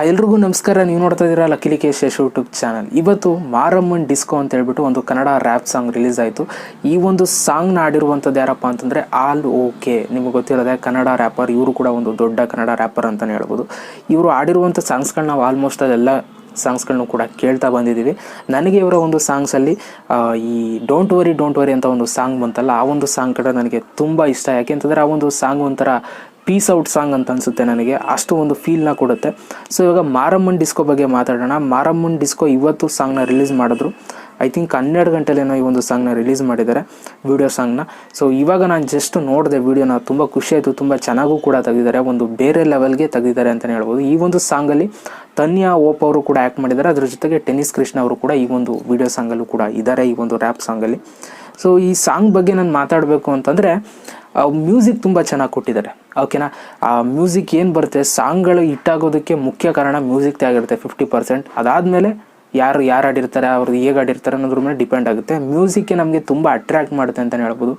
ಎಲ್ರಿಗೂ ನಮಸ್ಕಾರ. ನೀವು ನೋಡ್ತಾ ಇದ್ದೀರಾ ಲಕ್ಕೇಶ್ ಯಶ್ ಯೂಟ್ಯೂಬ್ ಚಾನಲ್. ಇವತ್ತು ಮಾರಮ್ಮನ್ ಡಿಸ್ಕೋ ಅಂತ ಹೇಳ್ಬಿಟ್ಟು ಒಂದು ಕನ್ನಡ ರ್ಯಾಪ್ ಸಾಂಗ್ ರಿಲೀಸ್ ಆಯಿತು. ಈ ಒಂದು ಸಾಂಗ್ನ ಆಡಿರುವಂಥದ್ದು ಯಾರಪ್ಪ ಅಂತಂದರೆ ಆಲ್ ಓಕೆ. ನಿಮಗೆ ಗೊತ್ತಿರೋದೆ ಕನ್ನಡ ರ್ಯಾಪರ್. ಇವರು ಕೂಡ ಒಂದು ದೊಡ್ಡ ಕನ್ನಡ ರ್ಯಾಪರ್ ಅಂತಲೇ ಹೇಳ್ಬೋದು. ಇವರು ಆಡಿರುವಂಥ ಸಾಂಗ್ಸ್ಗಳನ್ನ ನಾವು ಆಲ್ಮೋಸ್ಟ್ ಅದೆಲ್ಲ ಸಾಂಗ್ಸ್ಗಳನ್ನು ಕೂಡ ಕೇಳ್ತಾ ಬಂದಿದ್ದೀವಿ. ನನಗೆ ಇವರ ಒಂದು ಸಾಂಗ್ಸಲ್ಲಿ ಈ ಡೋಂಟ್ ವರಿ ಅಂತ ಒಂದು ಸಾಂಗ್ ಬಂತಲ್ಲ, ಆ ಒಂದು ಸಾಂಗ್ ಕಡೆ ನನಗೆ ತುಂಬ ಇಷ್ಟ. ಯಾಕೆ ಅಂತಂದರೆ ಆ ಒಂದು ಸಾಂಗ್ ಒಂಥರ ಪೀಸ್ ಔಟ್ ಸಾಂಗ್ ಅಂತ ಅನಿಸುತ್ತೆ ನನಗೆ. ಅಷ್ಟು ಒಂದು ಫೀಲ್ನ ಕೊಡುತ್ತೆ. ಸೊ ಇವಾಗ ಮಾರಮ್ಮನ್ ಡಿಸ್ಕೋ ಬಗ್ಗೆ ಮಾತಾಡೋಣ. ಮಾರಮ್ಮನ್ ಡಿಸ್ಕೋ ಇವತ್ತು ಸಾಂಗ್ನ ರಿಲೀಸ್ ಮಾಡಿದ್ರು. ಐ ಥಿಂಕ್ 12 ಗಂಟೆಲೇನೋ ಈ ಒಂದು ಸಾಂಗ್ನ ರಿಲೀಸ್ ಮಾಡಿದ್ದಾರೆ, ವಿಡಿಯೋ ಸಾಂಗ್ನ. ಸೊ ಇವಾಗ ನಾನು ಜಸ್ಟ್ ನೋಡಿದೆ ವಿಡಿಯೋನ, ತುಂಬ ಖುಷಿ ಆಯಿತು. ತುಂಬ ಚೆನ್ನಾಗೂ ಕೂಡ ತೆಗೆದಿದ್ದಾರೆ, ಒಂದು ಬೇರೆ ಲೆವೆಲ್ಗೆ ತೆಗೆದಿದ್ದಾರೆ ಅಂತಲೇ ಹೇಳ್ಬೋದು. ಈ ಒಂದು ಸಾಂಗಲ್ಲಿ ತನ್ಯಾ ಓಪ್ ಅವರು ಕೂಡ ಆ್ಯಕ್ಟ್ ಮಾಡಿದ್ದಾರೆ. ಅದ್ರ ಜೊತೆಗೆ ಟೆನ್ನಿಸ್ ಕೃಷ್ಣ ಅವರು ಕೂಡ ಈ ಒಂದು ವಿಡಿಯೋ ಸಾಂಗಲ್ಲೂ ಕೂಡ ಇದ್ದಾರೆ, ಈ ಒಂದು ರ್ಯಾಪ್ ಸಾಂಗಲ್ಲಿ. ಸೊ ಈ ಸಾಂಗ್ ಬಗ್ಗೆ ನಾನು ಮಾತಾಡಬೇಕು ಅಂತಂದರೆ ಮ್ಯೂಸಿಕ್ ತುಂಬ ಚೆನ್ನಾಗಿ ಕೊಟ್ಟಿದ್ದಾರೆ, ಓಕೆನಾ. ಆ ಮ್ಯೂಸಿಕ್ ಏನು ಬರುತ್ತೆ, ಸಾಂಗ್ಗಳು ಹಿಟ್ಟಾಗೋದಕ್ಕೆ ಮುಖ್ಯ ಕಾರಣ ಮ್ಯೂಸಿಕ್ದೇ ಆಗಿರುತ್ತೆ 50%. ಅದಾದಮೇಲೆ ಯಾರು ಆಡಿರ್ತಾರೆ, ಅವ್ರದ್ದು ಹೇಗೆ ಆಡಿರ್ತಾರೆ ಅನ್ನೋದ್ರ ಮೇಲೆ ಡಿಪೆಂಡ್ ಆಗುತ್ತೆ. ಮ್ಯೂಸಿಕ್ಗೆ ನಮಗೆ ತುಂಬ ಅಟ್ರ್ಯಾಕ್ಟ್ ಮಾಡುತ್ತೆ ಅಂತಲೇ ಹೇಳ್ಬೋದು.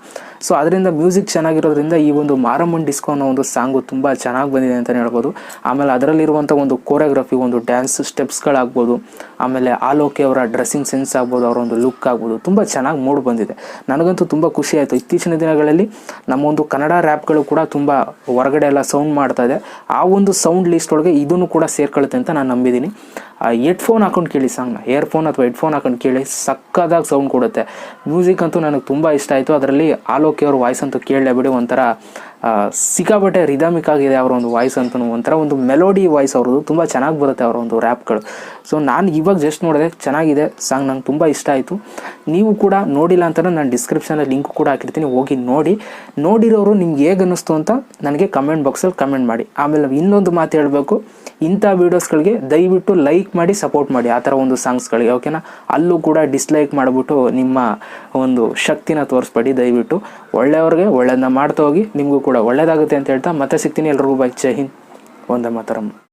ಸೊ ಅದರಿಂದ ಮ್ಯೂಸಿಕ್ ಚೆನ್ನಾಗಿರೋದ್ರಿಂದ ಈ ಒಂದು ಮಾರಮ್ಮನ್ ಡಿಸ್ಕೋ ಅನ್ನೋ ಒಂದು ಸಾಂಗು ತುಂಬ ಚೆನ್ನಾಗಿ ಬಂದಿದೆ ಅಂತಲೇ ಹೇಳ್ಬೋದು. ಆಮೇಲೆ ಅದರಲ್ಲಿರುವಂಥ ಒಂದು ಕೋರಿಯೋಗ್ರಫಿ, ಒಂದು ಡ್ಯಾನ್ಸ್ ಸ್ಟೆಪ್ಸ್ಗಳಾಗ್ಬೋದು, ಆಮೇಲೆ ಆಲೋಕೆ ಅವರ ಡ್ರೆಸ್ಸಿಂಗ್ ಸೆನ್ಸ್ ಆಗ್ಬೋದು, ಅವರ ಒಂದು ಲುಕ್ ಆಗ್ಬೋದು, ತುಂಬ ಚೆನ್ನಾಗಿ ಮೂಡ್ ಬಂದಿದೆ. ನನಗಂತೂ ತುಂಬ ಖುಷಿ ಆಯಿತು. ಇತ್ತೀಚಿನ ದಿನಗಳಲ್ಲಿ ನಮ್ಮ ಒಂದು ಕನ್ನಡ ರ್ಯಾಪ್ಗಳು ಕೂಡ ತುಂಬ ಹೊರಗಡೆ ಎಲ್ಲ ಸೌಂಡ್ ಮಾಡ್ತಾ ಇದೆ. ಆ ಒಂದು ಸೌಂಡ್ ಲಿಸ್ಟ್ ಒಳಗೆ ಇದನ್ನು ಕೂಡ ಸೇರ್ಕೊಳ್ಳುತ್ತೆ ಅಂತ ನಾನು ನಂಬಿದ್ದೀನಿ. ಹೆಡ್ಫೋನ್ ಹಾಕೊಂಡು ಕೇಳಿ ಸಾಂಗ್ನ, ಇಯರ್ಫೋನ್ ಅಥವಾ ಹೆಡ್ಫೋನ್ ಹಾಕೊಂಡು ಕೇಳಿ, ಸಕ್ಕದಾಗಿ ಸೌಂಡ್ ಕೊಡುತ್ತೆ. ಮ್ಯೂಸಿಕ್ ಅಂತೂ ನನಗೆ ತುಂಬ ಇಷ್ಟ ಆಯಿತು. ಅದರಲ್ಲಿ ಆಲೋಕೆ ಅವ್ರ ವಾಯ್ಸ್ ಅಂತೂ ಕೇಳಲೇಬಿಡಿ, ಒಂಥರ ಸಿಕ್ಕಾಪಟ್ಟೆ ರಿದಮಿಕ್ ಆಗಿದೆ ಅವರ ಒಂದು ವಾಯ್ಸ್ ಅಂತೂ. ಒಂಥರ ಒಂದು ಮೆಲೋಡಿ ವಾಯ್ಸ್ ಅವ್ರದ್ದು, ತುಂಬ ಚೆನ್ನಾಗಿ ಬರುತ್ತೆ ಅವರ ಒಂದು ರ್ಯಾಪ್ಗಳು. ಸೊ ನಾನು ಇವಾಗ ಜಸ್ಟ್ ನೋಡಿದೆ, ಚೆನ್ನಾಗಿದೆ ಸಾಂಗ್, ನಂಗೆ ತುಂಬ ಇಷ್ಟ ಆಯಿತು. ನೀವು ಕೂಡ ನೋಡಿಲ್ಲ ಅಂತಂದರೆ ನಾನು ಡಿಸ್ಕ್ರಿಪ್ಷನಲ್ಲಿ ಲಿಂಕ್ ಕೂಡ ಹಾಕಿರ್ತೀನಿ, ಹೋಗಿ ನೋಡಿ. ನೋಡಿರೋರು ನಿಮ್ಗೆ ಹೇಗೆ ಅನ್ನಿಸ್ತು ಅಂತ ನನಗೆ ಕಮೆಂಟ್ ಬಾಕ್ಸಲ್ಲಿ ಕಮೆಂಟ್ ಮಾಡಿ. ಆಮೇಲೆ ಇನ್ನೊಂದು ಮಾತು ಹೇಳಬೇಕು, ಇಂಥ ವೀಡಿಯೋಸ್ಗಳಿಗೆ ದಯವಿಟ್ಟು ಲೈಕ್ ಮಾಡಿ ಸಪೋರ್ಟ್ ಮಾಡಿ, ಆ ಥರ ಒಂದು ಸಾಂಗ್ಸ್ಗಳಿಗೆ, ಓಕೆನಾ. ಅಲ್ಲೂ ಕೂಡ ಡಿಸ್ಲೈಕ್ ಮಾಡಿಬಿಟ್ಟು ನಿಮ್ಮ ಒಂದು ಶಕ್ತಿನ ತೋರಿಸ್ಬೇಡಿ ದಯವಿಟ್ಟು. ಒಳ್ಳೆಯವ್ರಿಗೆ ಒಳ್ಳೆಯದನ್ನ ಮಾಡ್ತಾ ಹೋಗಿ, ನಿಮಗೂ ಕೂಡ ಒಳ್ಳೆಯದಾಗುತ್ತೆ ಅಂತ ಹೇಳ್ತಾ ಮತ್ತೆ ಸಿಗ್ತೀನಿ. ಎಲ್ರಿಗೂ ಬೈ. ಜೈ ಹಿಂದ್, ವಂದೇ ಮಾತರಂ.